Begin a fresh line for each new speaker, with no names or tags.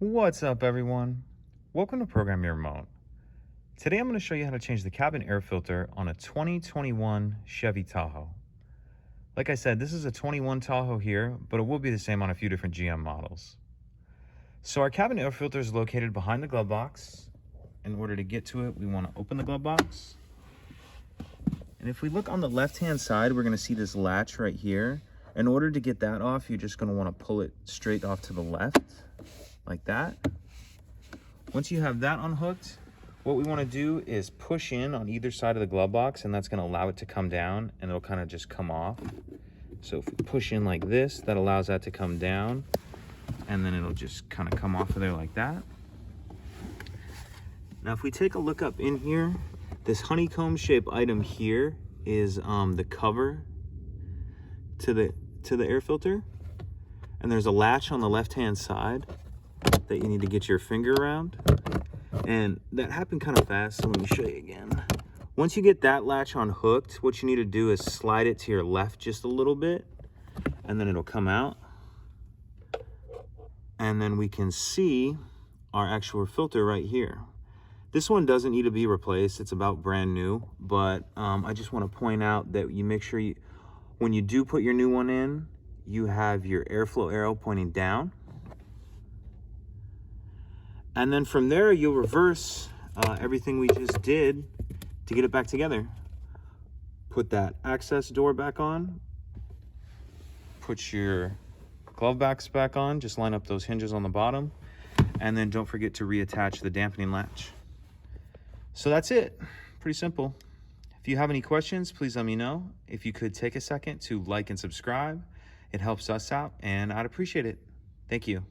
What's up, everyone? Welcome to Program Your Remote. Today I'm going to show you how to change the cabin air filter on a 2021 Chevy Tahoe. Like I said, this is a 21 Tahoe here, but it will be the same on a few different GM models. So our cabin air filter is located behind the glove box. In order to get to it, we want to open the glove box. And if we look on the left-hand side, we're going to see this latch right here. In order to get that off, you're just going to want to pull it straight off to the left, like that. Once you have that unhooked, what we want to do is push in on either side of the glove box, and that's going to allow it to come down, and it'll kind of just come off. So if we push in like this, that allows that to come down, and then it'll just kind of come off of there like that. Now if we take a look up in here, this honeycomb shaped item here is the cover to the air filter, and there's a latch on the left-hand side that you need to get your finger around, and that happened kind of fast, so let me show you again. Once you get that latch unhooked, what you need to do is slide it to your left just a little bit, and then it'll come out, and then we can see our actual filter right here. This one doesn't need to be replaced, it's about brand new, but I just want to point out that you make sure when you do put your new one in, you have your airflow arrow pointing down. And then from there, you'll reverse everything we just did to get it back together. Put that access door back on. Put your glove box back on. Just line up those hinges on the bottom. And then don't forget to reattach the dampening latch. So that's it. Pretty simple. If you have any questions, please let me know. If you could take a second to like and subscribe, it helps us out, and I'd appreciate it. Thank you.